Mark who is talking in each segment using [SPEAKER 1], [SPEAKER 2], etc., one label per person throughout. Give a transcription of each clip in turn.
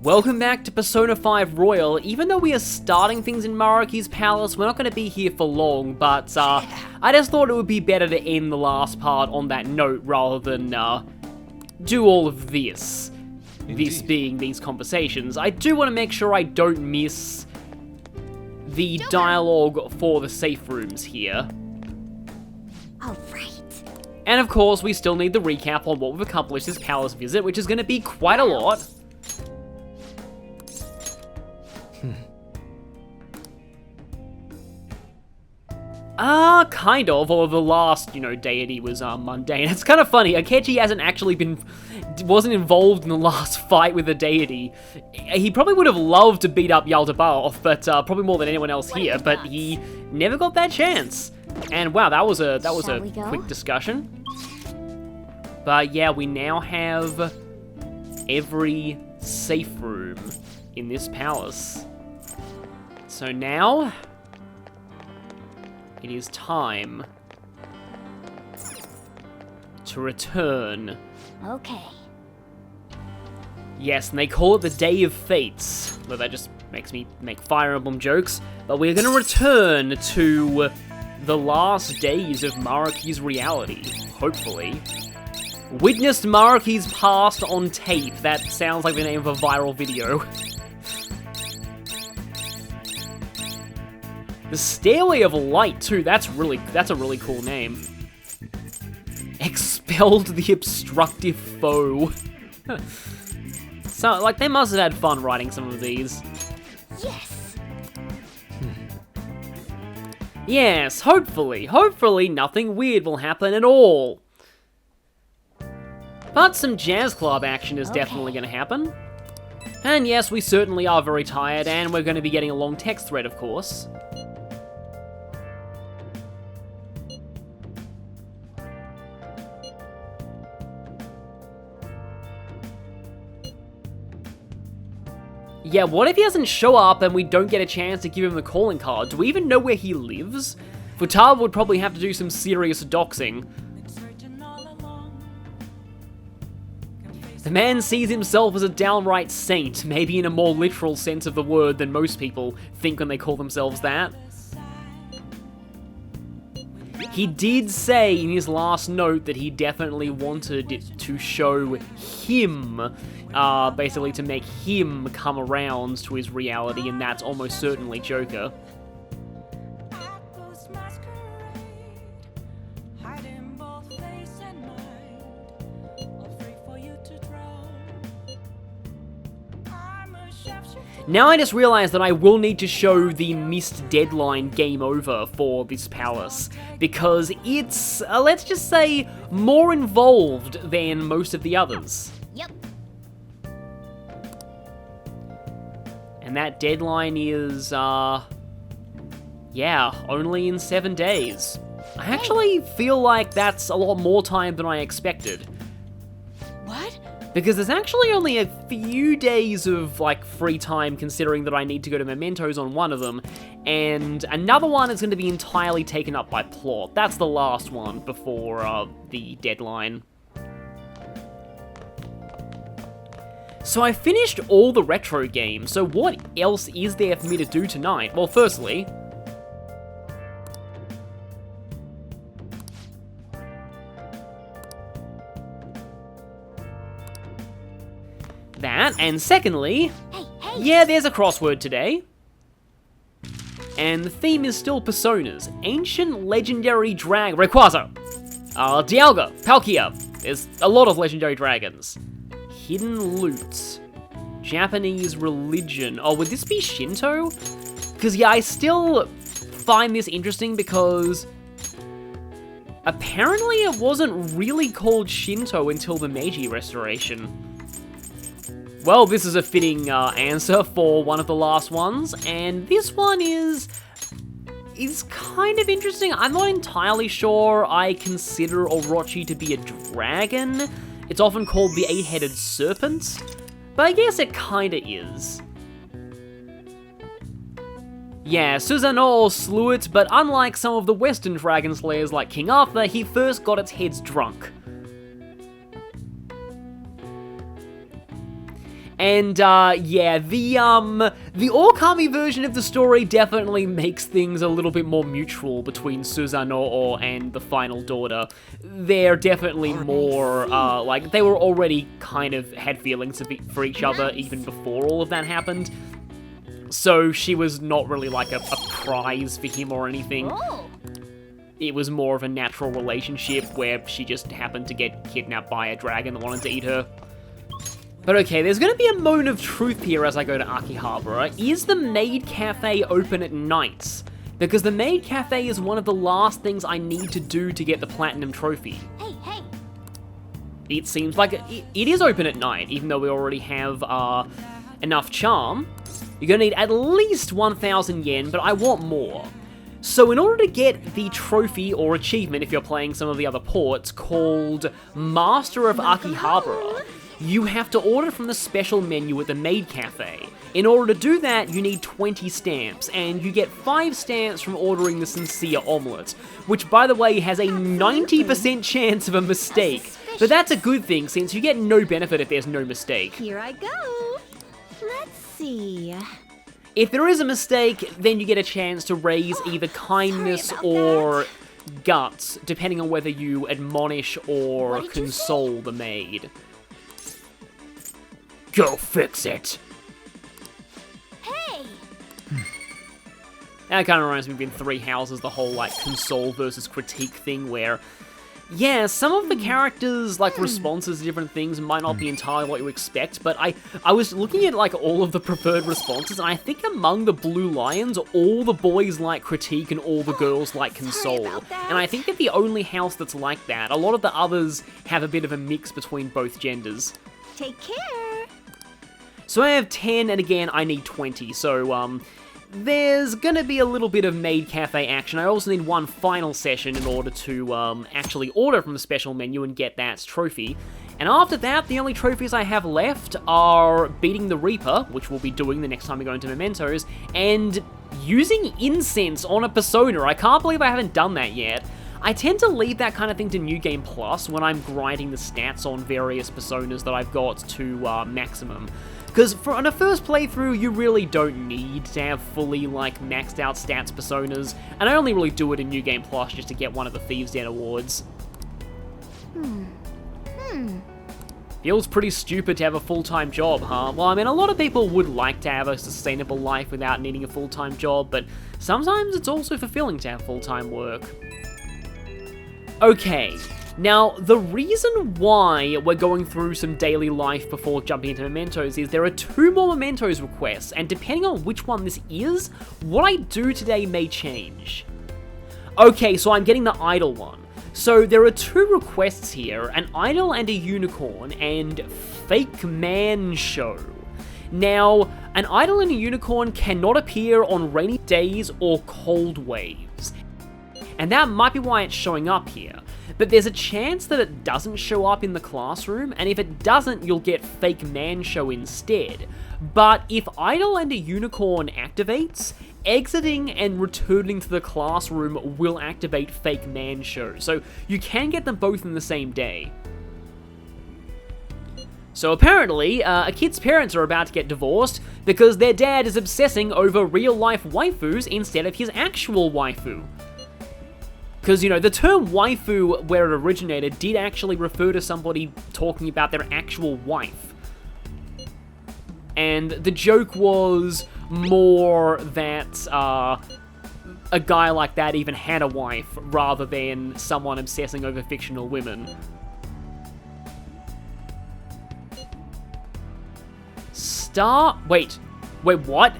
[SPEAKER 1] Welcome back to Persona 5 Royal. Even though we are starting things in Maruki's palace, we're not going to be here for long, but I just thought it would be better to end the last part on that note rather than do all of this.
[SPEAKER 2] Indeed.
[SPEAKER 1] This being these conversations. I do want to make sure I don't miss the dialogue for the safe rooms here.
[SPEAKER 3] All right.
[SPEAKER 1] And of course, we still need the recap on what we've accomplished this palace visit, which is going to be quite a lot. Kind of, although the last, deity was mundane. It's kind of funny, Akechi wasn't involved in the last fight with the deity. He probably would have loved to beat up Yaldabaoth, but probably more than anyone else here, but he never got that chance. And wow, that was a quick discussion. But yeah, we now have every safe room in this palace. So now it is time to return.
[SPEAKER 3] Okay.
[SPEAKER 1] Yes, and they call it the Day of Fates. Well, that just makes me make Fire Emblem jokes. But we're going to return to the last days of Maruki's reality, hopefully. Witnessed Maruki's past on tape. That sounds like the name of a viral video. The Stairway of Light, too, that's a really cool name. Expelled the obstructive foe. So, they must have had fun writing some of these.
[SPEAKER 3] Yes.
[SPEAKER 1] Yes, hopefully nothing weird will happen at all. But some jazz club action is definitely going to happen. And yes, we certainly are very tired, and we're going to be getting a long text thread, of course. Yeah, what if he doesn't show up and we don't get a chance to give him the calling card? Do we even know where he lives? Futaba would probably have to do some serious doxing. The man sees himself as a downright saint, maybe in a more literal sense of the word than most people think when they call themselves that. He did say in his last note that he definitely wanted it to show him, basically to make him come around to his reality, and that's almost certainly Joker. Now I just realized that I will need to show the missed deadline game over for this palace, because it's, let's just say, more involved than most of the others.
[SPEAKER 3] Yep.
[SPEAKER 1] And that deadline is, yeah, only in 7 days. I actually feel like that's a lot more time than I expected.
[SPEAKER 3] What?
[SPEAKER 1] Because there's actually only a few days of, free time, considering that I need to go to Mementos on one of them, and another one is going to be entirely taken up by plot. That's the last one before, the deadline. So I finished all the retro games, so what else is there for me to do tonight? Well, firstly, that, and secondly,
[SPEAKER 3] Hey.
[SPEAKER 1] yeah, there's a crossword today. And the theme is still Personas. Ancient legendary Rayquaza, Dialga, Palkia. There's a lot of legendary dragons. Hidden loot. Japanese religion. Oh, would this be Shinto? Because, yeah, I still find this interesting because apparently it wasn't really called Shinto until the Meiji Restoration. Well, this is a fitting answer for one of the last ones, and this one is kind of interesting. I'm not entirely sure I consider Orochi to be a dragon. It's often called the 8-headed serpent, but I guess it kinda is. Yeah, Susanoo slew it, but unlike some of the Western dragon slayers like King Arthur, he first got its heads drunk. And, yeah, the Origami version of the story definitely makes things a little bit more mutual between Susanoo and the final daughter. They're definitely more, like, they were already kind of had feelings for each other even before all of that happened. So she was not really like a prize for him or anything. It was more of a natural relationship where she just happened to get kidnapped by a dragon that wanted to eat her. But okay, there's going to be a moment of truth here as I go to Akihabara. Is the Maid Cafe open at nights? Because the Maid Cafe is one of the last things I need to do to get the Platinum Trophy.
[SPEAKER 3] Hey.
[SPEAKER 1] It seems like it is open at night, even though we already have enough charm. You're going to need at least 1,000 yen, but I want more. So in order to get the trophy or achievement, if you're playing some of the other ports, called Master of Akihabara, you have to order from the special menu at the Maid Cafe. In order to do that, you need 20 stamps, and you get 5 stamps from ordering the Sincere Omelette, which, by the way, has a 90% chance of a mistake. But that's a good thing, since you get no benefit if there's no mistake.
[SPEAKER 3] Here I go. Let's see.
[SPEAKER 1] If there is a mistake, then you get a chance to raise either kindness or guts, depending on whether you admonish or console the maid. Go fix it!
[SPEAKER 3] Hey!
[SPEAKER 1] That kind of reminds me of in Three Houses, the whole, like, console versus critique thing where, yeah, some of the characters' like responses to different things might not be entirely what you expect, but I was looking at like all of the preferred responses, and I think among the Blue Lions, all the boys like critique and all the girls like console. And I think that the only house that's like that, a lot of the others have a bit of a mix between both genders.
[SPEAKER 3] Take care.
[SPEAKER 1] So I have 10, and again, I need 20, so, there's gonna be a little bit of Maid Cafe action. I also need one final session in order to, actually order from the special menu and get that trophy. And after that, the only trophies I have left are beating the Reaper, which we'll be doing the next time we go into Mementos, and using incense on a persona. I can't believe I haven't done that yet. I tend to leave that kind of thing to New Game Plus when I'm grinding the stats on various personas that I've got to maximum. Because on a first playthrough, you really don't need to have fully, like, maxed out stats personas, and I only really do it in New Game Plus just to get one of the Thieves Den awards. Feels pretty stupid to have a full-time job, huh? Well, I mean, a lot of people would like to have a sustainable life without needing a full-time job, but sometimes it's also fulfilling to have full-time work. Okay. Now, the reason why we're going through some daily life before jumping into Mementos is there are 2 more Mementos requests, and depending on which one this is, what I do today may change. Okay, so I'm getting the idol one. So there are 2 requests here, an idol and a unicorn, and fake man show. Now, an idol and a unicorn cannot appear on rainy days or cold waves. And that might be why it's showing up here. But there's a chance that it doesn't show up in the classroom, and if it doesn't, you'll get Fake Man Show instead. But if Idol and a Unicorn activates, exiting and returning to the classroom will activate Fake Man Show, so you can get them both in the same day. So apparently, a kid's parents are about to get divorced because their dad is obsessing over real-life waifus instead of his actual waifu. Because, you know, the term waifu, where it originated, did actually refer to somebody talking about their actual wife. And the joke was more that a guy like that even had a wife, rather than someone obsessing over fictional women. Wait, what?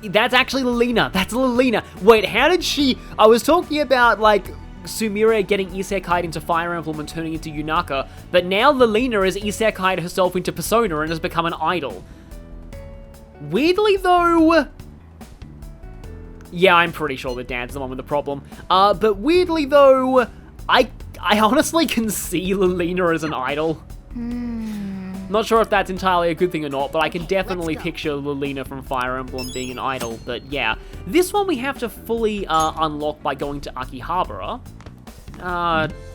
[SPEAKER 1] That's actually Lilina. That's Lilina. Wait, how did she... I was talking about, like, Sumire getting isekai'd into Fire Emblem and turning into Yunaka, but now Lilina is isekai'd herself into Persona and has become an idol. Weirdly, though... Yeah, I'm pretty sure the dad's the one with the problem. But weirdly, though, I honestly can see Lilina as an idol. Not sure if that's entirely a good thing or not, but I can definitely picture Lilina from Fire Emblem being an idol. But yeah, this one we have to fully unlock by going to Akihabara.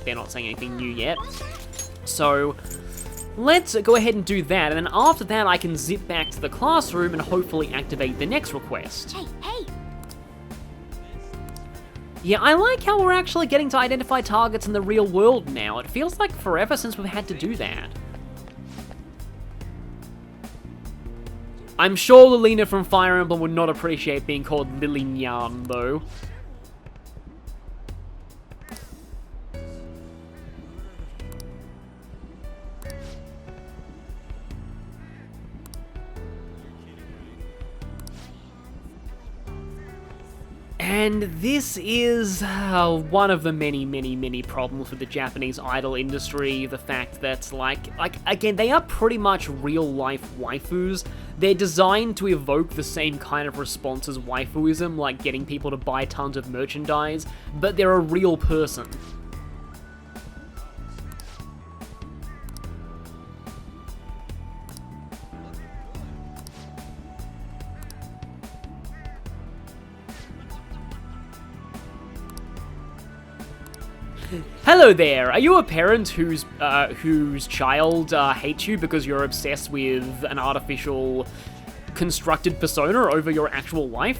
[SPEAKER 1] They're not saying anything new yet. So, let's go ahead and do that, and then after that I can zip back to the classroom and hopefully activate the next request.
[SPEAKER 3] Hey, hey!
[SPEAKER 1] Yeah, I like how we're actually getting to identify targets in the real world now. It feels like forever since we've had to do that. I'm sure Lilina from Fire Emblem would not appreciate being called Lilinian, though. And this is one of the many problems with the Japanese idol industry. The fact that, like, again, they are pretty much real-life waifus. They're designed to evoke the same kind of response as waifuism, like getting people to buy tons of merchandise, but they're a real person. Hello there, are you a parent whose child hates you because you're obsessed with an artificial constructed persona over your actual life?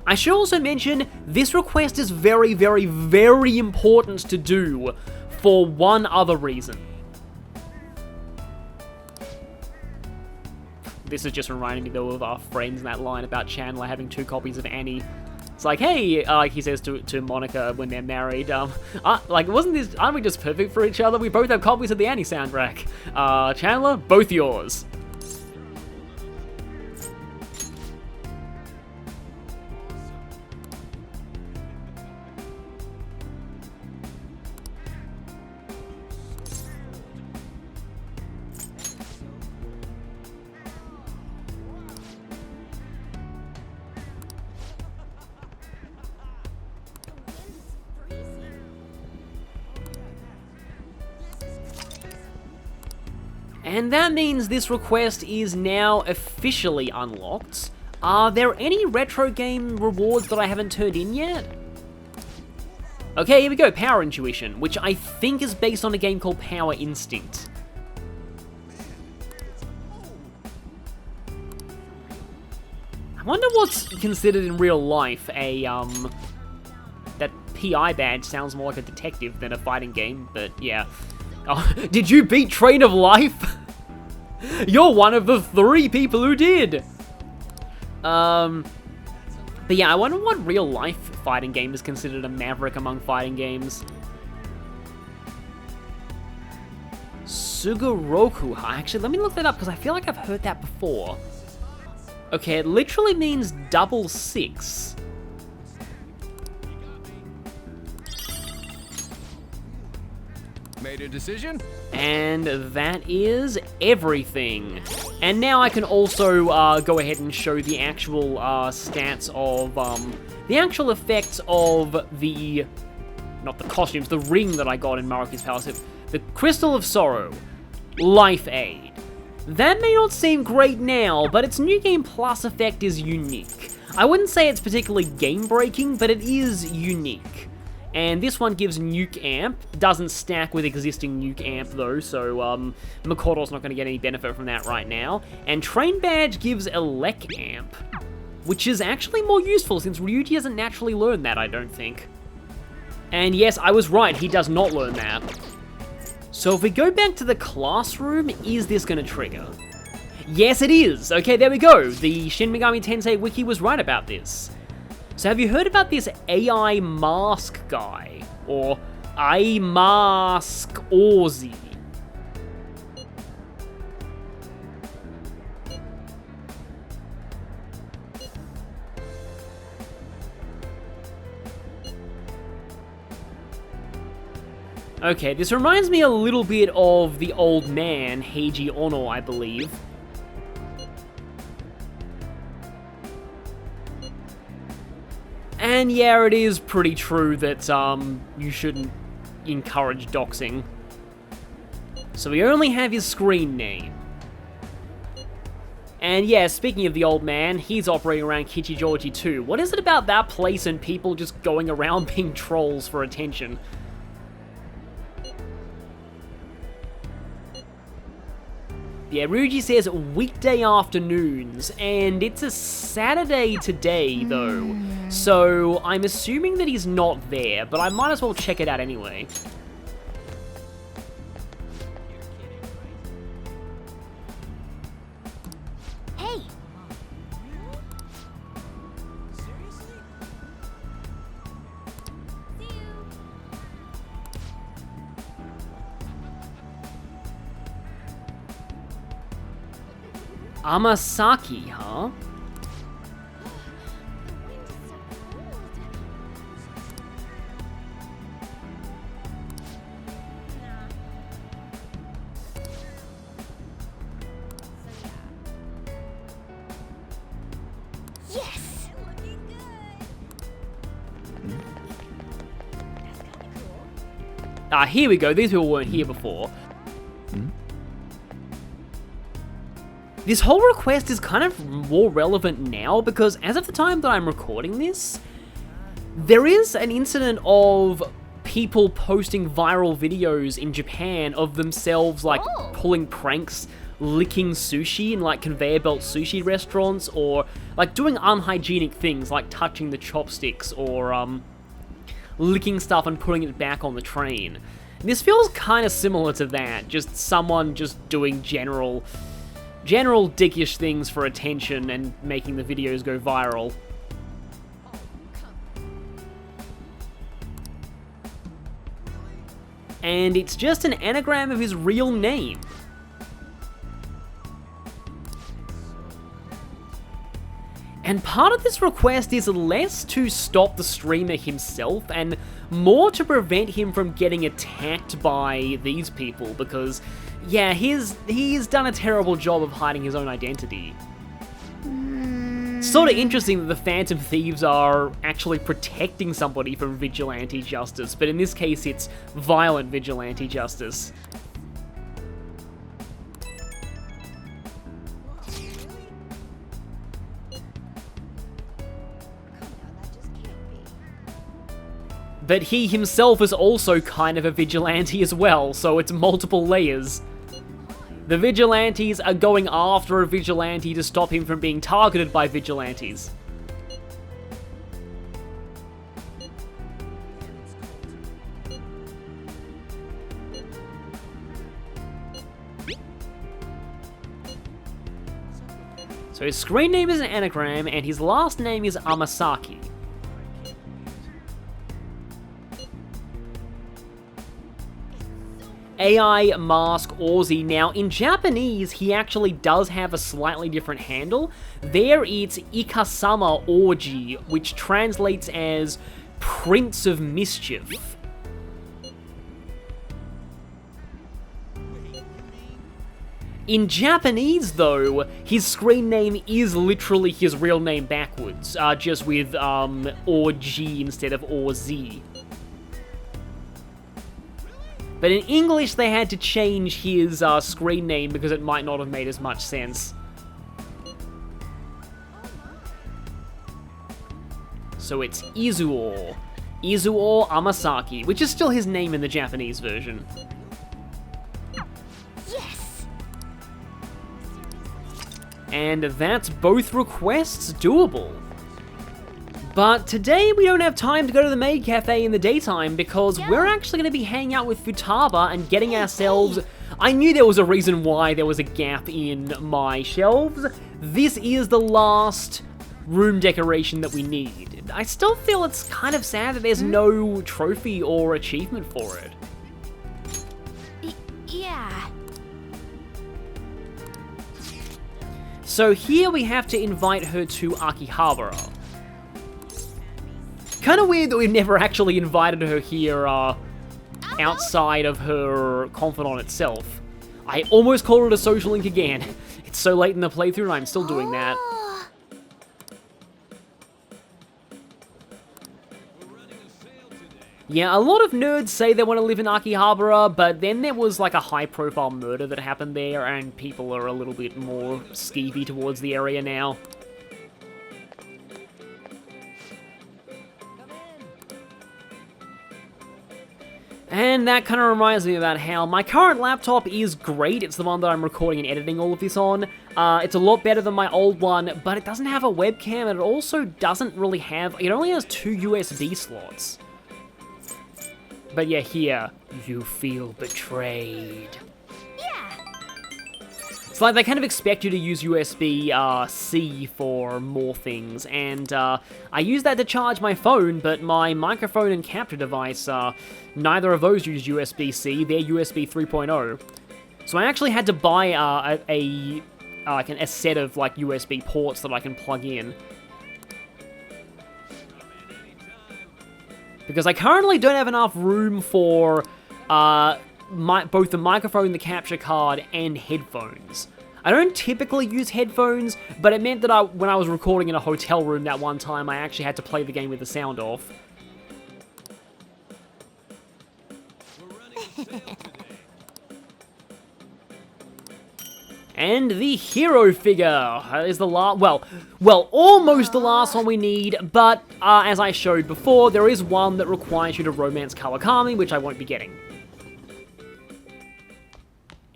[SPEAKER 1] I should also mention, this request is very important to do for one other reason. This is just reminding me, though, of our friends in that line about Chandler having 2 copies of Annie. It's like, hey, like he says to Monica when they're married, like, aren't we just perfect for each other? We both have copies of the Annie soundtrack. Chandler, both yours. And that means this request is now officially unlocked. Are there any retro game rewards that I haven't turned in yet? Okay, here we go, Power Intuition, which I think is based on a game called Power Instinct. I wonder what's considered in real life that PI badge sounds more like a detective than a fighting game, but yeah. Oh, did you beat Train of Life? You're one of the 3 people who did! But yeah, I wonder what real-life fighting game is considered a maverick among fighting games. Sugoroku. Actually, let me look that up, because I feel like I've heard that before. Okay, it literally means double 6.
[SPEAKER 2] Made a decision?
[SPEAKER 1] And that is everything. And now I can also go ahead and show the actual stats of, the actual effects of the, not the costumes, the ring that I got in Maruki's Palace. The Crystal of Sorrow, Life Aid. That may not seem great now, but its New Game Plus effect is unique. I wouldn't say it's particularly game-breaking, but it is unique. And this one gives Nuke Amp, doesn't stack with existing Nuke Amp though, so Makoto's not going to get any benefit from that right now. And Train Badge gives Elec Amp, which is actually more useful since Ryuji doesn't naturally learn that, I don't think. And yes, I was right, he does not learn that. So if we go back to the classroom, is this going to trigger? Yes, it is! Okay, there we go. The Shin Megami Tensei wiki was right about this. So have you heard about this AI mask guy? Or I Mask Ozzy? Okay, this reminds me a little bit of the old man, Heiji Ono, I believe. And yeah, it is pretty true that you shouldn't encourage doxing. So we only have his screen name. And yeah, speaking of the old man, he's operating around Kichijoji too. What is it about that place and people just going around being trolls for attention? Yeah, Ryuji says weekday afternoons, and it's a Saturday today, though. So I'm assuming that he's not there, but I might as well check it out anyway.
[SPEAKER 3] Hey.
[SPEAKER 1] Amasaki, huh?
[SPEAKER 3] Yes.
[SPEAKER 1] Ah, here we go. These people weren't here before. This whole request is kind of more relevant now because as of the time that I'm recording this, there is an incident of people posting viral videos in Japan of themselves like pulling pranks, licking sushi in like conveyor belt sushi restaurants, or like doing unhygienic things like touching the chopsticks or licking stuff and putting it back on the train. This feels kind of similar to that, just someone just doing general dickish things for attention and making the videos go viral. And it's just an anagram of his real name. And part of this request is less to stop the streamer himself and more to prevent him from getting attacked by these people because, yeah, he's done a terrible job of hiding his own identity. Sort of interesting that the Phantom Thieves are actually protecting somebody from vigilante justice, but in this case it's violent vigilante justice. But he himself is also kind of a vigilante as well, so it's multiple layers. The vigilantes are going after a vigilante to stop him from being targeted by vigilantes. So his screen name is an anagram, and his last name is Amasaki. AI Mask Aussie. Now, in Japanese, he actually does have a slightly different handle. There it's Ikasama Orji, which translates as Prince of Mischief. In Japanese, though, his screen name is literally his real name backwards, just with Orji instead of Orzi. But in English, they had to change his screen name because it might not have made as much sense. So it's Izuo. Izuo Amasaki, which is still his name in the Japanese version.
[SPEAKER 3] Yes.
[SPEAKER 1] And that's both requests doable. But today we don't have time to go to the maid cafe in the daytime because we're actually going to be hanging out with Futaba and getting ourselves... I knew there was a reason why there was a gap in my shelves. This is the last room decoration that we need. I still feel it's kind of sad that there's no trophy or achievement for it.
[SPEAKER 3] Yeah.
[SPEAKER 1] So here we have to invite her to Akihabara. Kind of weird that we've never actually invited her here outside of her confidant itself. I almost called it a social link again. It's so late in the playthrough and I'm still doing that. Yeah, a lot of nerds say they want to live in Akihabara, but then there was like a high-profile murder that happened there, and people are a little bit more skeevy towards the area now. And that kind of reminds me about how my current laptop is great. It's the one that I'm recording and editing all of this on. It's a lot better than my old one, but it doesn't have a webcam, and it also doesn't really have... It only has 2 USB slots. But yeah, here, you feel betrayed.
[SPEAKER 3] Yeah.
[SPEAKER 1] It's like they kind of expect you to use USB-C for more things, and I use that to charge my phone, but my microphone and capture device, neither of those use USB-C, they're USB 3.0. So I actually had to buy a set of like USB ports that I can plug in. Because I currently don't have enough room for both the microphone, the capture card, and headphones. I don't typically use headphones, but it meant that when I was recording in a hotel room that one time, I actually had to play the game with the sound off. And the hero figure is the last, well, almost the last one we need, but as I showed before, there is one that requires you to romance Kawakami, which I won't be getting.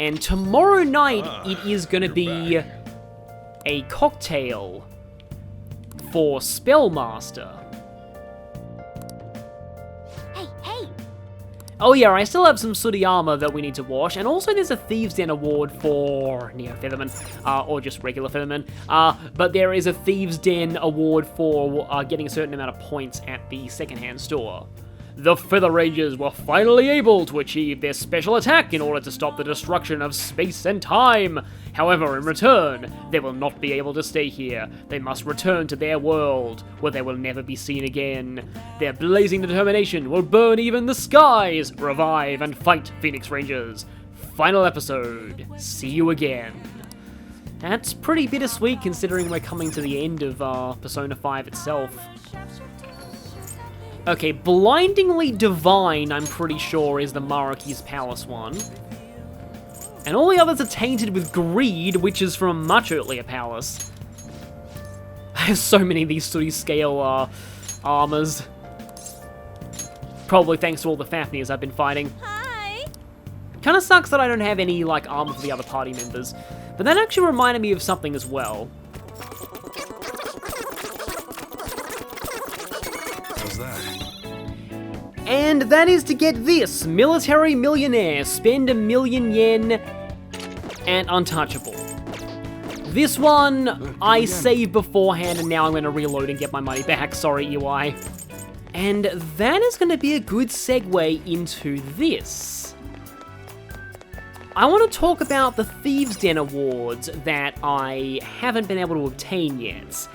[SPEAKER 1] And tomorrow night, it is going to be a cocktail for Spellmaster.
[SPEAKER 3] Hey.
[SPEAKER 1] Oh yeah, I still have some Sudiyama that we need to wash, and also there's a Thieves Den award for Neo Featherman, or just regular Featherman, but there is a Thieves Den award for getting a certain amount of points at the secondhand store. The Feather Rangers were finally able to achieve their special attack in order to stop the destruction of space and time. However, in return, they will not be able to stay here. They must return to their world, where they will never be seen again. Their blazing determination will burn even the skies, revive and fight Phoenix Rangers. Final episode. See you again. That's pretty bittersweet considering we're coming to the end of Persona 5 itself. Okay, Blindingly Divine, I'm pretty sure, is the Maruki's Palace one. And all the others are tainted with Greed, which is from a much earlier palace. I have so many of these Suri scale armors. Probably thanks to all the Fafnirs I've been fighting.
[SPEAKER 3] Hi.
[SPEAKER 1] Kinda sucks that I don't have any, like, armor for the other party members. But that actually reminded me of something as well. And that is to get this, Military Millionaire, spend 1,000,000 yen, and Untouchable. This one, I saved beforehand, and now I'm going to reload and get my money back, sorry UI. And that is going to be a good segue into this. I want to talk about the Thieves Den awards that I haven't been able to obtain yet.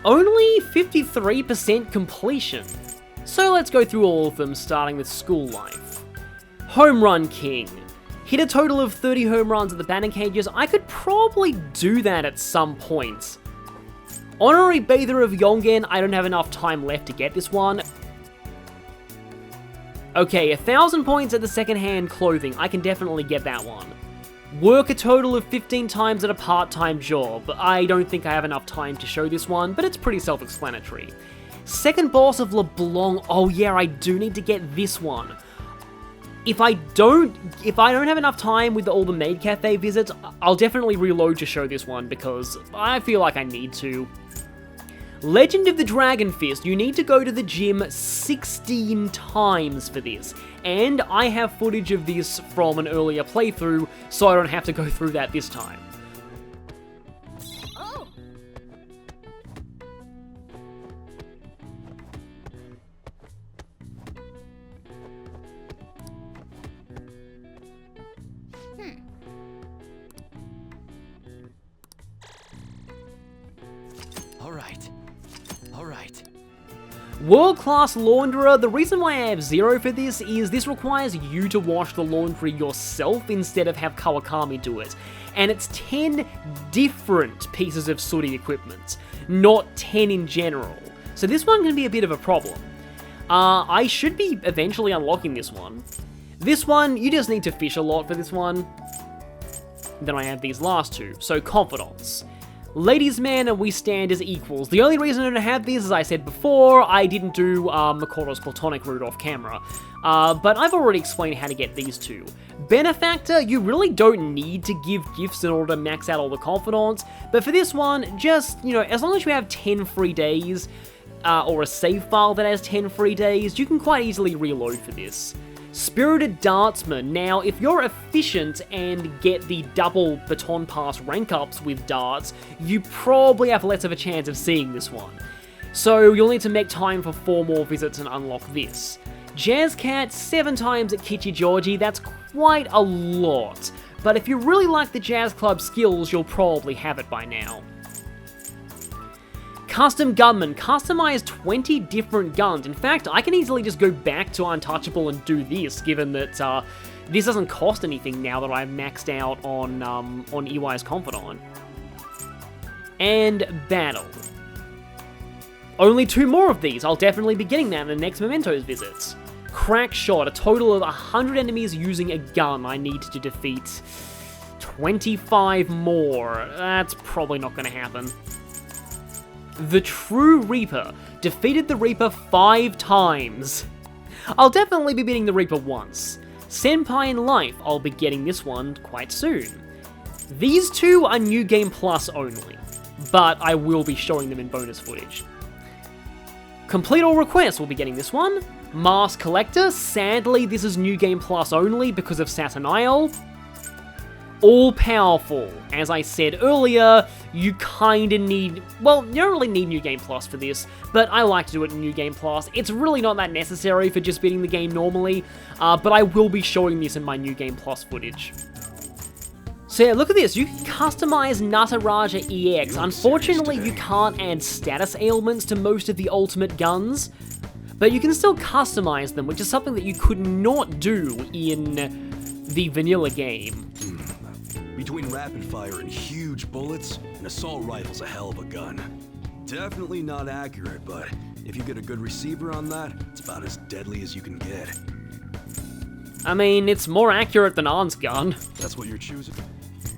[SPEAKER 1] Only 53% completion. So let's go through all of them, starting with School Life. Home Run King. Hit a total of 30 home runs at the batting cages. I could probably do that at some point. Honorary Bather of Yongen. I don't have enough time left to get this one. Okay, 1,000 points at the second-hand clothing. I can definitely get that one. Work a total of 15 times at a part-time job. I don't think I have enough time to show this one, but it's pretty self-explanatory. Second boss of LeBlanc. Oh yeah, I do need to get this one. If I don't have enough time with all the maid cafe visits, I'll definitely reload to show this one because I feel like I need to. Legend of the Dragon Fist. You need to go to the gym 16 times for this. And I have footage of this from an earlier playthrough, so I don't have to go through that this time. Alright. World-class launderer. The reason why I have 0 for this is this requires you to wash the laundry yourself instead of have Kawakami do it. And it's 10 different pieces of sooty equipment, not 10 in general. So this one can be a bit of a problem. I should be eventually unlocking this one. This one, you just need to fish a lot for this one. Then I have these last two. So, Confidants. Ladies' man and we stand as equals. The only reason I don't have these, as I said before, I didn't do Makoto's platonic route off camera. But I've already explained how to get these two. Benefactor, you really don't need to give gifts in order to max out all the Confidants. But for this one, just, you know, as long as you have 10 free days, or a save file that has 10 free days, you can quite easily reload for this. Spirited Dartsman. Now, if you're efficient and get the double baton pass rank ups with darts, you probably have less of a chance of seeing this one. So you'll need to make time for 4 more visits and unlock this. Jazz Cat, 7 times at Kichi Georgie, that's quite a lot. But if you really like the Jazz Club skills, you'll probably have it by now. Custom Gunman, customize 20 different guns. In fact, I can easily just go back to Untouchable and do this, given that this doesn't cost anything now that I've maxed out on EY's Confidant. And Battle. Only 2 more of these. I'll definitely be getting that in the next Mementos visits. Crack Shot, a total of 100 enemies using a gun I need to defeat. 25 more. That's probably not going to happen. The True Reaper. Defeated the Reaper 5 times. I'll definitely be beating the Reaper once. Senpai in Life, I'll be getting this one quite soon. These two are New Game Plus only, but I will be showing them in bonus footage. Complete All Requests, we'll be getting this one. Mask Collector, sadly this is New Game Plus only because of Saturnile. All Powerful. As I said earlier, you kinda need, well, you don't really need New Game Plus for this, but I like to do it in New Game Plus. It's really not that necessary for just beating the game normally, but I will be showing this in my New Game Plus footage. So yeah, look at this, you can customize Nataraja EX. Unfortunately, you can't add status ailments to most of the ultimate guns, but you can still customize them, which is something that you could not do in the vanilla game.
[SPEAKER 2] Between rapid fire and huge bullets, an assault rifle's a hell of a gun. Definitely not accurate, but if you get a good receiver on that, it's about as deadly as you can get.
[SPEAKER 1] I mean, it's more accurate than Arn's gun.
[SPEAKER 2] That's what you're choosing?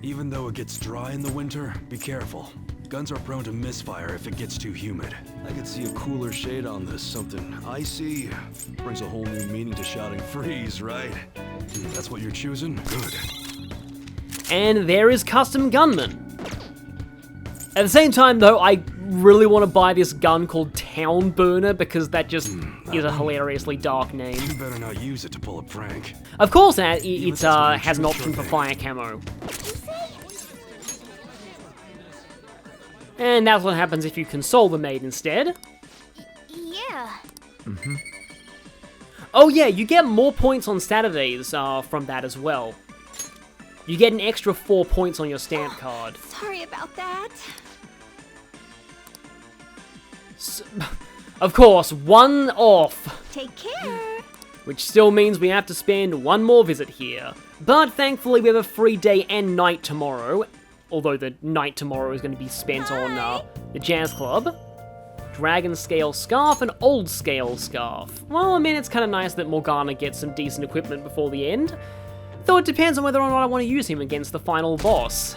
[SPEAKER 2] Even though it gets dry in the winter, be careful. Guns are prone to misfire if it gets too humid. I could see a cooler shade on this, something icy. Brings a whole new meaning to shouting freeze, right? That's what you're choosing? Good.
[SPEAKER 1] And there is Custom Gunman. At the same time, though, I really want to buy this gun called Town Burner because that just is a hilariously dark name.
[SPEAKER 2] You better not use it to pull a prank.
[SPEAKER 1] Of course, it has an option for fire camo. And that's what happens if you console the maid instead.
[SPEAKER 3] Yeah.
[SPEAKER 1] Oh yeah, you get more points on Saturdays from that as well. You get an extra 4 points on your stamp card.
[SPEAKER 3] Sorry about that.
[SPEAKER 1] So, of course, 1 off.
[SPEAKER 3] Take care.
[SPEAKER 1] Which still means we have to spend 1 more visit here. But thankfully we have a free day and night tomorrow. Although the night tomorrow is going to be spent on the Jazz Club. Dragon Scale Scarf and Old Scale Scarf. Well, I mean, it's kind of nice that Morgana gets some decent equipment before the end. Though it depends on whether or not I want to use him against the final boss.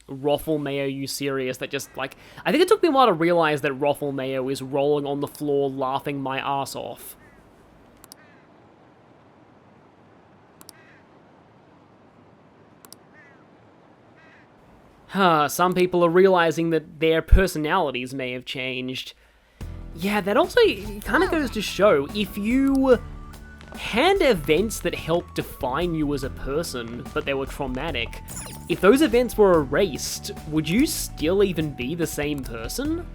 [SPEAKER 1] Roffle Mayo, you serious? That just, like... I think it took me a while to realize that Roffle Mayo is rolling on the floor laughing my ass off. Some people are realizing that their personalities may have changed. Yeah, that also kind of goes to show, if you had events that helped define you as a person, but they were traumatic, if those events were erased, would you still even be the same person?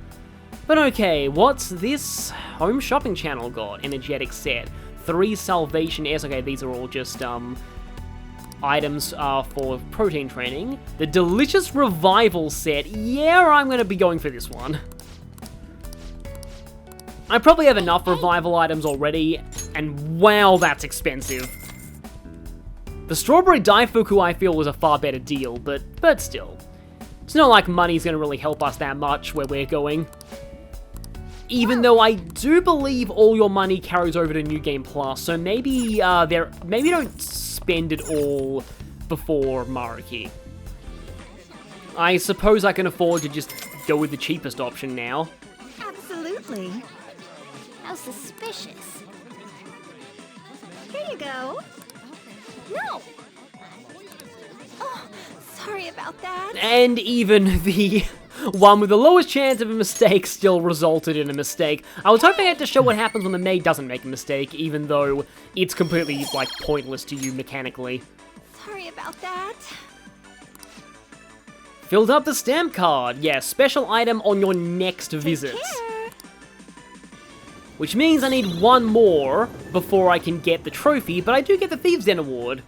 [SPEAKER 1] But okay, what's this home shopping channel got? Energetic set. 3 salvation airs. Okay, these are all just, items for protein training. The delicious revival set. Yeah, I'm gonna be going for this one. I probably have enough revival items already, and wow, that's expensive. The strawberry daifuku I feel was a far better deal, but still. It's not like money's gonna really help us that much where we're going. Even though I do believe all your money carries over to New Game Plus, so maybe maybe don't spend it all before Maruki. I suppose I can afford to just go with the cheapest option now.
[SPEAKER 3] Absolutely. How suspicious. Here you go. No. Oh, sorry about that.
[SPEAKER 1] And even the one with the lowest chance of a mistake still resulted in a mistake. I was hoping I had to show what happens when the maid doesn't make a mistake, even though it's completely, like, pointless to you mechanically.
[SPEAKER 3] Sorry about that.
[SPEAKER 1] Filled up the stamp card. Yeah, special item on your next visit.
[SPEAKER 3] Here.
[SPEAKER 1] Which means I need one more before I can get the trophy, but I do get the Thieves Den award.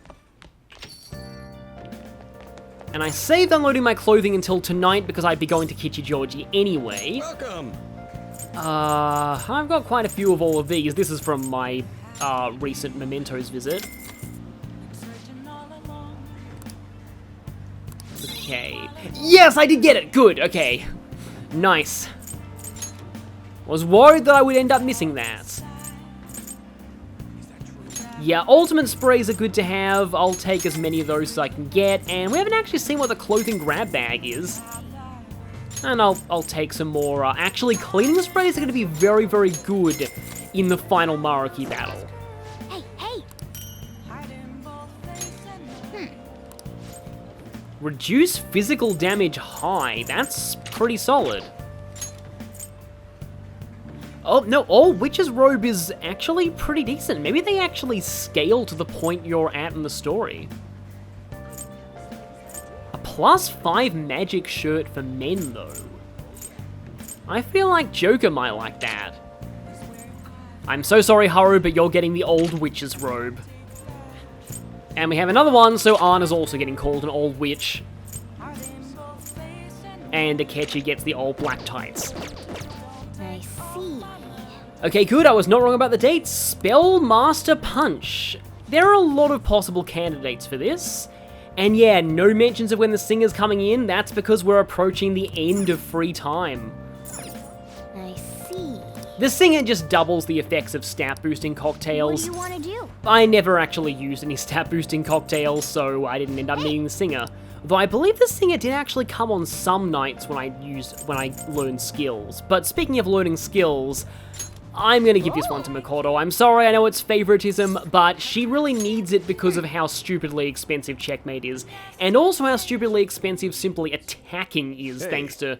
[SPEAKER 1] And I saved unloading my clothing until tonight because I'd be going to Kichijoji anyway.
[SPEAKER 2] Welcome.
[SPEAKER 1] I've got quite a few of all of these. This is from my recent Mementos visit. Okay. Yes, I did get it! Good, okay. Nice. Was worried that I would end up missing that. Yeah, ultimate sprays are good to have. I'll take as many of those as I can get, and we haven't actually seen what the clothing grab bag is. And I'll take some more. Actually, cleaning sprays are going to be very, very good in the final Maruki battle.
[SPEAKER 3] Hey, hey.
[SPEAKER 1] Reduce physical damage high. That's pretty solid. Oh, no, all Witch's Robe is actually pretty decent. Maybe they actually scale to the point you're at in the story. A +5 magic shirt for men, though. I feel like Joker might like that. I'm so sorry, Haru, but you're getting the old Witch's Robe. And we have another one, so Anna's also getting called an old witch. And Akechi gets the old black tights.
[SPEAKER 3] I see.
[SPEAKER 1] Okay, good, I was not wrong about the dates. Spellmaster Punch. There are a lot of possible candidates for this. And yeah, no mentions of when the singer's coming in. That's because we're approaching the end of free time.
[SPEAKER 3] I see.
[SPEAKER 1] The singer just doubles the effects of stat boosting
[SPEAKER 3] What
[SPEAKER 1] cocktails.
[SPEAKER 3] do you want to do?
[SPEAKER 1] I never actually used any stat boosting cocktails, so I didn't end up needing the singer. Though I believe the singer did actually come on some nights when I learned skills. But speaking of learning skills, I'm gonna give this one to Makoto. I'm sorry, I know it's favoritism, but she really needs it because of how stupidly expensive Checkmate is, and also how stupidly expensive simply attacking is, thanks to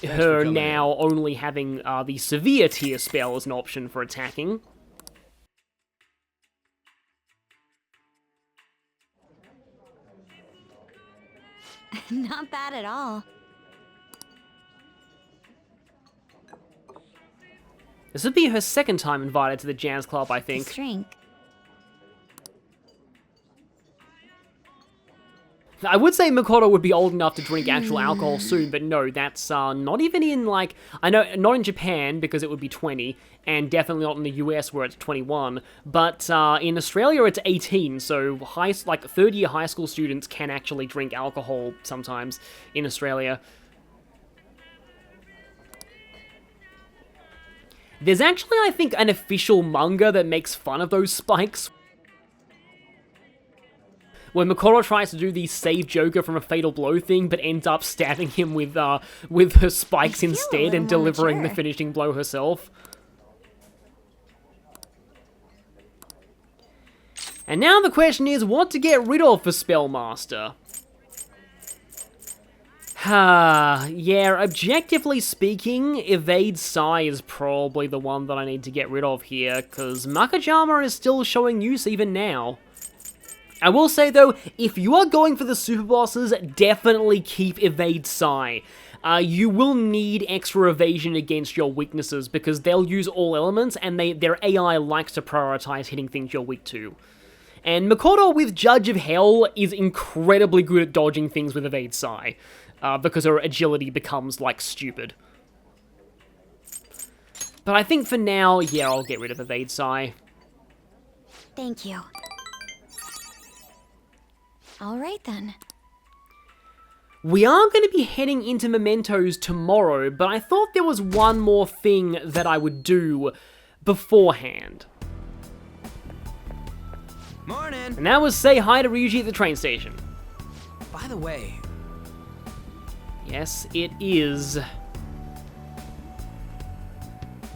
[SPEAKER 1] her now only having the severe tier spell as an option for attacking.
[SPEAKER 3] Not bad at all.
[SPEAKER 1] This would be her second time invited to the jazz club, I think.
[SPEAKER 3] This drink.
[SPEAKER 1] I would say Makoto would be old enough to drink actual alcohol soon, but no, that's not even in, like, I know, not in Japan, because it would be 20, and definitely not in the US, where it's 21, but in Australia, it's 18, so third-year high school students can actually drink alcohol sometimes in Australia. There's actually, I think, an official manga that makes fun of those spikes, when Makoto tries to do the save Joker from a fatal blow thing, but ends up stabbing him with her spikes instead and delivering the finishing blow herself. And now the question is, what to get rid of for Spellmaster? Yeah, objectively speaking, Evade Sai is probably the one that I need to get rid of here, because Makajama is still showing use even now. I will say though, if you are going for the super bosses, definitely keep Evade Sai. You will need extra evasion against your weaknesses because they'll use all elements and their AI likes to prioritize hitting things you're weak to. And Makoto with Judge of Hell is incredibly good at dodging things with Evade Sai, because her agility becomes, like, stupid. But I think for now, yeah, I'll get rid of Evade Sai.
[SPEAKER 3] Thank you. All right then.
[SPEAKER 1] We are going to be heading into Mementos tomorrow, but I thought there was one more thing that I would do beforehand.
[SPEAKER 4] Morning.
[SPEAKER 1] And that was say hi to Ryuji at the train station.
[SPEAKER 4] By the way,
[SPEAKER 1] Yes, it is.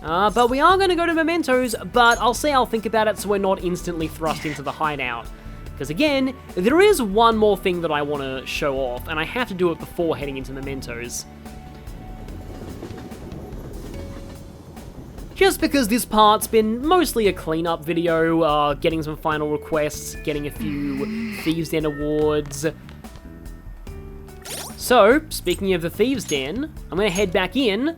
[SPEAKER 1] But we are going to go to Mementos, but I'll say I'll think about it so we're not instantly thrust into the hideout. Because again, there is one more thing that I want to show off, and I have to do it before heading into Mementos. Just because this part's been mostly a cleanup video, getting some final requests, getting a few Thieves Den awards. So, speaking of the Thieves Den, I'm going to head back in,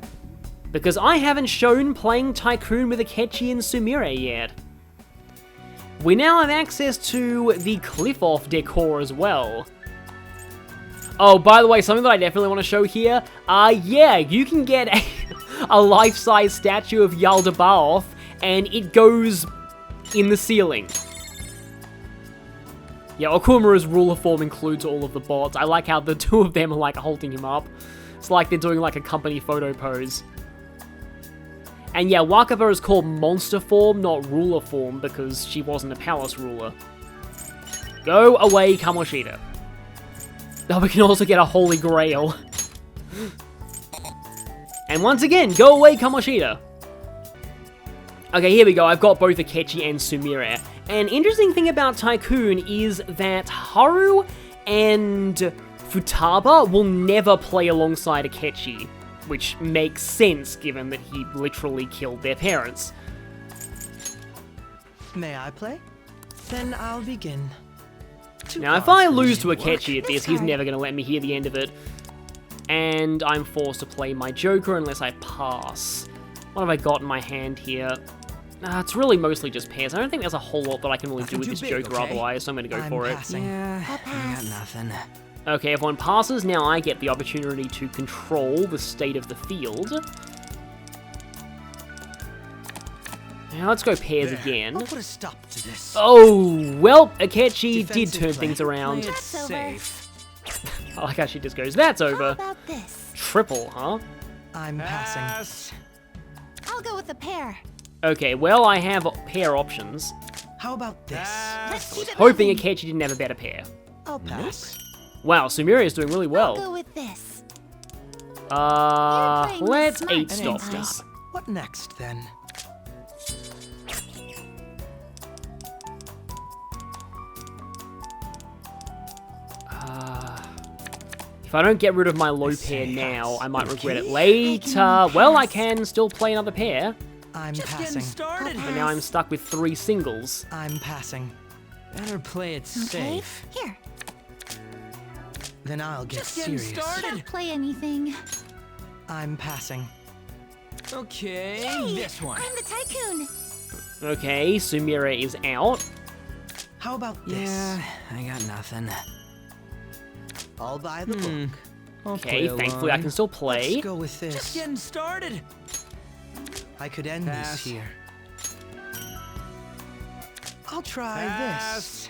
[SPEAKER 1] because I haven't shown playing Tycoon with Akechi and Sumire yet. We now have access to the cliff-off decor as well. Oh, by the way, something that I definitely want to show here, yeah, you can get a life-size statue of Yaldabaoth, and it goes in the ceiling. Yeah, Okumura's ruler form includes all of the bots. I like how the two of them are like holding him up. It's like they're doing like a company photo pose. And yeah, Wakaba is called monster form, not ruler form, because she wasn't a palace ruler. Go away, Kamoshida. Now we can also get a Holy Grail. And once again, go away, Kamoshida. Okay, here we go. I've got both Akechi and Sumire. An interesting thing about Tycoon is that Haru and Futaba will never play alongside Akechi, which makes sense given that he literally killed their parents.
[SPEAKER 5] May I play? Then I'll begin.
[SPEAKER 1] Now, if I lose to Akechi at this, he's never going to let me hear the end of it. And I'm forced to play my Joker unless I pass. What have I got in my hand here? It's really mostly just pairs. I don't think there's a whole lot that I can really do with this Joker otherwise, so I'm going to go for it.
[SPEAKER 5] Yeah, I got nothing.
[SPEAKER 1] Okay, everyone passes. Now I get the opportunity to control the state of the field. Now let's go pairs again.
[SPEAKER 5] I'll put a stop to this.
[SPEAKER 1] Oh, well, Akechi did turn
[SPEAKER 5] play.
[SPEAKER 1] things around.
[SPEAKER 5] Play it
[SPEAKER 3] That's over.
[SPEAKER 5] safe.
[SPEAKER 1] I like how she just goes, that's
[SPEAKER 3] How
[SPEAKER 1] over.
[SPEAKER 3] about this?
[SPEAKER 1] Triple, huh?
[SPEAKER 5] I'm passing.
[SPEAKER 3] I'll go with a pair.
[SPEAKER 1] Okay, well, I have pair options.
[SPEAKER 5] How about this?
[SPEAKER 3] Let's keep it
[SPEAKER 1] Hoping
[SPEAKER 3] moving.
[SPEAKER 1] Akechi didn't have a better pair.
[SPEAKER 3] I'll
[SPEAKER 5] Pass.
[SPEAKER 1] Wow, Sumire is doing really
[SPEAKER 3] I'll go
[SPEAKER 1] well.
[SPEAKER 3] with this. You're playing
[SPEAKER 1] Let's
[SPEAKER 3] smart
[SPEAKER 1] 8
[SPEAKER 3] this
[SPEAKER 1] stop
[SPEAKER 3] time.
[SPEAKER 1] this.
[SPEAKER 5] What next then?
[SPEAKER 1] If I don't get rid of my low pair now, I might regret it later.
[SPEAKER 3] pass.
[SPEAKER 1] Well, I can still play another pair,
[SPEAKER 5] I'm
[SPEAKER 4] just getting
[SPEAKER 5] passing.
[SPEAKER 4] started.
[SPEAKER 1] but now I'm stuck with 3 singles.
[SPEAKER 5] I'm passing.
[SPEAKER 4] Better play it
[SPEAKER 3] Okay,
[SPEAKER 4] safe.
[SPEAKER 3] here.
[SPEAKER 5] Then I'll get
[SPEAKER 4] Just getting
[SPEAKER 5] serious.
[SPEAKER 4] started.
[SPEAKER 3] Can't play anything.
[SPEAKER 5] I'm passing.
[SPEAKER 4] Okay,
[SPEAKER 3] Hey,
[SPEAKER 4] this one.
[SPEAKER 3] I'm the Tycoon.
[SPEAKER 1] Okay, Sumire is out.
[SPEAKER 5] How about this?
[SPEAKER 4] Yeah, I got nothing.
[SPEAKER 5] I'll buy the book.
[SPEAKER 4] I'll
[SPEAKER 1] Okay,
[SPEAKER 4] play
[SPEAKER 1] thankfully I
[SPEAKER 4] along.
[SPEAKER 1] can still play.
[SPEAKER 5] Let's go with
[SPEAKER 4] Just
[SPEAKER 5] this.
[SPEAKER 4] getting started.
[SPEAKER 5] I could end
[SPEAKER 4] Pass.
[SPEAKER 5] this here. I'll try this.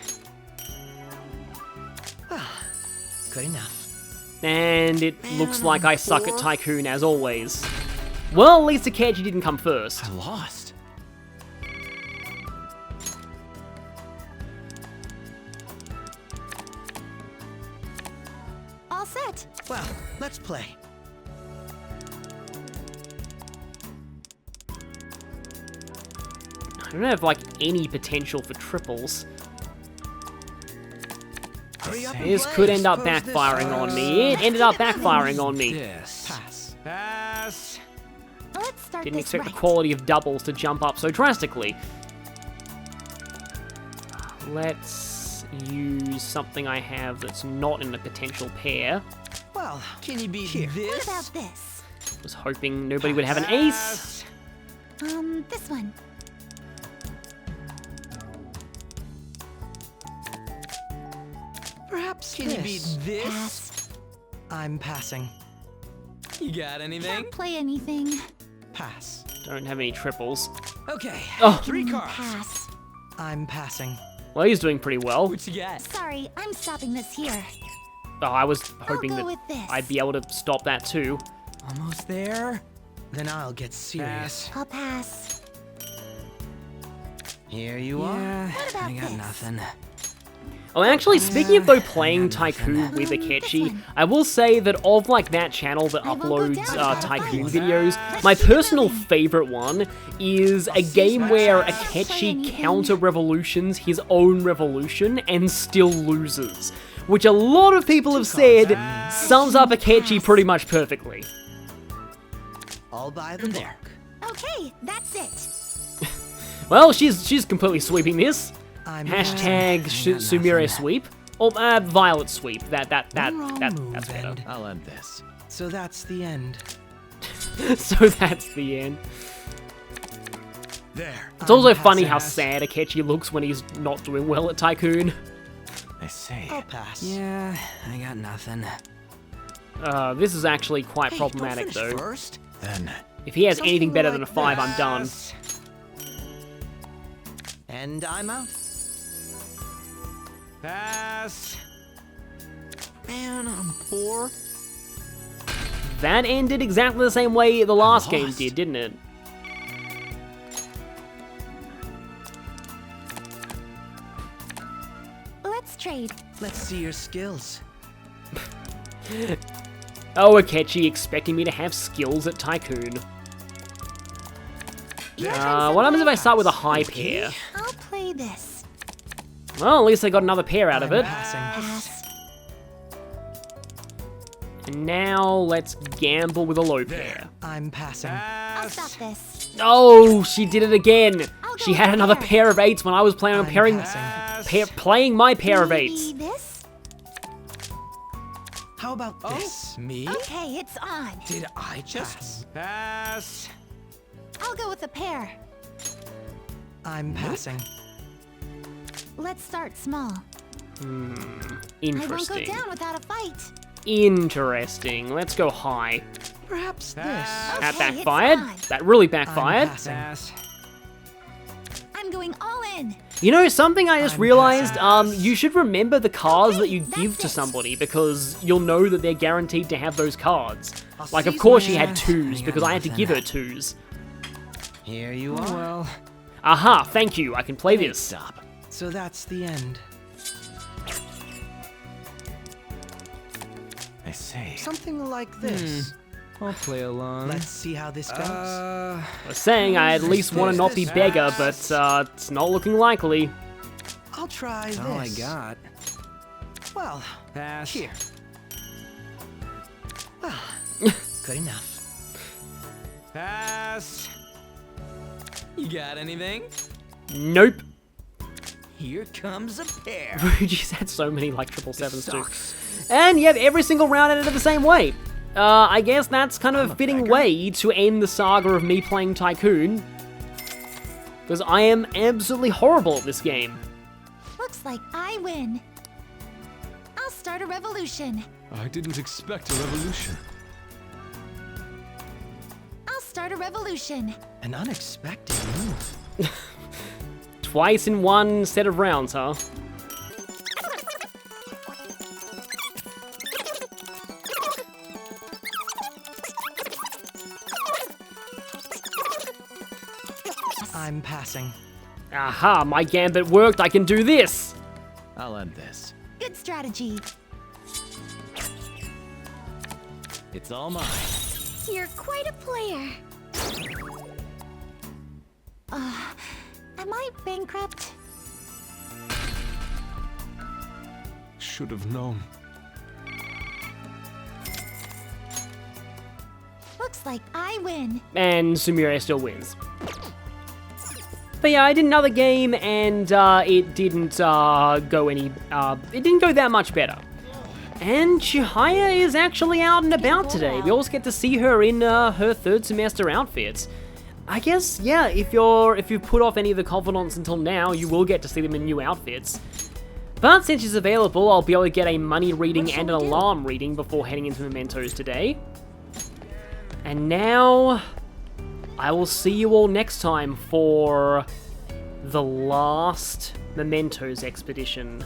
[SPEAKER 5] Good enough.
[SPEAKER 1] And it looks like I suck at Tycoon as always. Well, at least Akechi didn't come first.
[SPEAKER 4] I lost.
[SPEAKER 3] All set.
[SPEAKER 5] Well, let's play.
[SPEAKER 1] I don't have like any potential for triples.
[SPEAKER 5] Hurry up and
[SPEAKER 1] This
[SPEAKER 5] play.
[SPEAKER 1] could end up
[SPEAKER 5] Suppose this
[SPEAKER 1] backfiring on me. It ended up backfiring on me.
[SPEAKER 4] This.
[SPEAKER 5] Pass.
[SPEAKER 4] Pass.
[SPEAKER 3] Let's start
[SPEAKER 1] Didn't
[SPEAKER 3] this
[SPEAKER 1] expect
[SPEAKER 3] right.
[SPEAKER 1] the quality of doubles to jump up so drastically. Let's use something I have that's not in a potential pair.
[SPEAKER 5] Well,
[SPEAKER 4] Can you beat
[SPEAKER 5] Here.
[SPEAKER 3] What
[SPEAKER 4] this?
[SPEAKER 3] about this?
[SPEAKER 1] Was hoping nobody would have an ace.
[SPEAKER 3] This one.
[SPEAKER 5] perhaps
[SPEAKER 4] Can you beat
[SPEAKER 5] this.
[SPEAKER 4] this?
[SPEAKER 3] Pass.
[SPEAKER 5] I'm passing.
[SPEAKER 4] You got anything?
[SPEAKER 3] Can't play anything.
[SPEAKER 5] Pass.
[SPEAKER 1] Don't have any triples.
[SPEAKER 4] Okay.
[SPEAKER 1] Oh.
[SPEAKER 4] 3 cards.
[SPEAKER 3] Pass.
[SPEAKER 5] I'm passing.
[SPEAKER 1] Well, he's doing pretty well.
[SPEAKER 4] What you got?
[SPEAKER 3] Sorry, I'm stopping this here.
[SPEAKER 1] Oh, I was hoping
[SPEAKER 3] go
[SPEAKER 1] that
[SPEAKER 3] with this.
[SPEAKER 1] I'd be able to stop that too.
[SPEAKER 4] Almost there.
[SPEAKER 5] Then I'll get serious.
[SPEAKER 3] I'll pass.
[SPEAKER 5] Here you are.
[SPEAKER 4] Yeah,
[SPEAKER 3] What about
[SPEAKER 4] I got
[SPEAKER 3] this?
[SPEAKER 4] nothing.
[SPEAKER 1] Oh, actually, speaking of though playing
[SPEAKER 4] I got
[SPEAKER 1] Tycoon
[SPEAKER 4] nothing.
[SPEAKER 1] with
[SPEAKER 3] This
[SPEAKER 1] Akechi,
[SPEAKER 3] one.
[SPEAKER 1] I will say that of like that channel that
[SPEAKER 3] I won't go
[SPEAKER 1] uploads
[SPEAKER 3] down without a
[SPEAKER 1] Tycoon
[SPEAKER 3] fight.
[SPEAKER 1] videos,
[SPEAKER 3] Let's
[SPEAKER 1] my
[SPEAKER 3] keep it
[SPEAKER 1] personal
[SPEAKER 3] moving.
[SPEAKER 1] favorite one is a game where
[SPEAKER 3] Try
[SPEAKER 1] Akechi
[SPEAKER 3] anything.
[SPEAKER 1] counter-revolutions his own revolution and still loses, which a lot of people have said sums up Akechi pretty much perfectly.
[SPEAKER 5] All by the book.
[SPEAKER 3] Okay, that's it.
[SPEAKER 1] Well, she's completely sweeping this.
[SPEAKER 5] I'm
[SPEAKER 1] Hashtag
[SPEAKER 4] got
[SPEAKER 1] Sumire
[SPEAKER 4] nothing.
[SPEAKER 1] sweep. Or Violet sweep. That's
[SPEAKER 5] Wrong
[SPEAKER 1] better.
[SPEAKER 5] move,
[SPEAKER 2] I'll end this.
[SPEAKER 5] So that's the end.
[SPEAKER 1] So that's the end.
[SPEAKER 2] There.
[SPEAKER 1] It's also
[SPEAKER 5] I'm
[SPEAKER 1] funny how
[SPEAKER 5] passing.
[SPEAKER 1] sad Akechi looks when he's not doing well at Tycoon.
[SPEAKER 2] I see.
[SPEAKER 5] I'll pass.
[SPEAKER 4] Yeah, I got nothing.
[SPEAKER 1] This is actually quite
[SPEAKER 5] Hey,
[SPEAKER 1] problematic
[SPEAKER 5] don't finish
[SPEAKER 1] though.
[SPEAKER 5] first.
[SPEAKER 2] Then
[SPEAKER 1] If he has
[SPEAKER 5] Something
[SPEAKER 1] anything better than a
[SPEAKER 5] like
[SPEAKER 1] 5, I'm done.
[SPEAKER 5] this. And I'm out.
[SPEAKER 4] Pass. Man, I'm poor.
[SPEAKER 1] That ended exactly the same way the last game
[SPEAKER 2] lost.
[SPEAKER 1] did, didn't it?
[SPEAKER 3] Let's trade.
[SPEAKER 5] Let's see your skills.
[SPEAKER 1] Oh, Akechi expecting me to have skills at Tycoon. What happens if I start with a high pair?
[SPEAKER 3] I'll play this.
[SPEAKER 1] Well, at least I got another pair out of
[SPEAKER 5] I'm
[SPEAKER 1] it.
[SPEAKER 5] passing.
[SPEAKER 3] Pass.
[SPEAKER 1] And now let's gamble with a low pair.
[SPEAKER 5] I'm passing.
[SPEAKER 3] I'll stop this.
[SPEAKER 1] Oh, she did it again.
[SPEAKER 3] I'll
[SPEAKER 1] She
[SPEAKER 3] go
[SPEAKER 1] had
[SPEAKER 3] with
[SPEAKER 1] another
[SPEAKER 3] pair.
[SPEAKER 1] pair of 8s when I was planning on
[SPEAKER 5] I'm
[SPEAKER 1] pairing,
[SPEAKER 5] passing.
[SPEAKER 1] playing my pair of
[SPEAKER 3] Maybe
[SPEAKER 1] 8s.
[SPEAKER 3] this?
[SPEAKER 5] How about this?
[SPEAKER 4] Me?
[SPEAKER 3] Okay, it's on.
[SPEAKER 5] Did I just?
[SPEAKER 4] Pass.
[SPEAKER 3] I'll go with a pair.
[SPEAKER 5] I'm passing.
[SPEAKER 3] Let's start small. I won't go
[SPEAKER 1] Interesting.
[SPEAKER 3] down without a fight.
[SPEAKER 1] Interesting. Let's go high.
[SPEAKER 5] Perhaps this.
[SPEAKER 4] Pass.
[SPEAKER 1] That
[SPEAKER 3] Okay, it's
[SPEAKER 1] backfired.
[SPEAKER 3] on.
[SPEAKER 1] That really
[SPEAKER 5] I'm
[SPEAKER 1] backfired.
[SPEAKER 5] passing.
[SPEAKER 4] Pass.
[SPEAKER 3] I'm going all in.
[SPEAKER 1] You know, something I just
[SPEAKER 5] I'm
[SPEAKER 1] realized, you should remember the cards
[SPEAKER 3] Okay,
[SPEAKER 1] that you
[SPEAKER 3] that's
[SPEAKER 1] give to
[SPEAKER 3] it.
[SPEAKER 1] somebody because you'll know that they're guaranteed to have those cards.
[SPEAKER 5] I'll
[SPEAKER 1] Like, of
[SPEAKER 5] seize
[SPEAKER 1] course
[SPEAKER 5] my
[SPEAKER 1] she had
[SPEAKER 5] chance.
[SPEAKER 1] 2s
[SPEAKER 4] I got
[SPEAKER 1] because I had to
[SPEAKER 4] nothing.
[SPEAKER 1] give her 2s.
[SPEAKER 5] Here you are.
[SPEAKER 4] Well,
[SPEAKER 1] Aha, thank you, I can play this.
[SPEAKER 2] stop.
[SPEAKER 5] So that's the end.
[SPEAKER 2] I see.
[SPEAKER 5] Something like this.
[SPEAKER 4] I'll play along.
[SPEAKER 5] Let's see how this goes.
[SPEAKER 1] I was saying I at least want to not be beggar, but it's not looking likely.
[SPEAKER 5] I'll try
[SPEAKER 4] That's
[SPEAKER 5] this.
[SPEAKER 4] all I got.
[SPEAKER 5] Well,
[SPEAKER 4] Pass.
[SPEAKER 5] here. Well, good enough.
[SPEAKER 4] Pass. You got anything?
[SPEAKER 1] Nope.
[SPEAKER 4] Here comes a pair.
[SPEAKER 1] Ruji's had so many like 777s too. And yep, every single round ended the same way. I guess that's kind of a fitting way to end the saga of me playing Tycoon. Because I am absolutely horrible at this game.
[SPEAKER 3] Looks like I win. I'll start a revolution.
[SPEAKER 2] I didn't expect a revolution.
[SPEAKER 3] I'll start a revolution.
[SPEAKER 5] An unexpected move.
[SPEAKER 1] Twice in one set of rounds, huh?
[SPEAKER 5] I'm passing.
[SPEAKER 1] Aha, my gambit worked, I can do this!
[SPEAKER 2] I'll end this.
[SPEAKER 3] Good strategy.
[SPEAKER 2] It's all mine.
[SPEAKER 3] You're quite a player. Am I bankrupt?
[SPEAKER 2] Should have known.
[SPEAKER 3] Looks like I win.
[SPEAKER 1] And Sumire still wins. But yeah, I did another game and it didn't go that much better. And Chihaya is actually out and about today. We also get to see her in her third semester outfits. I guess, yeah, if you've put off any of the Confidants until now, you will get to see them in new outfits. But since she's available, I'll be able to get a money reading and an alarm reading before heading into Mementos today. And now, I will see you all next time for the last Mementos expedition.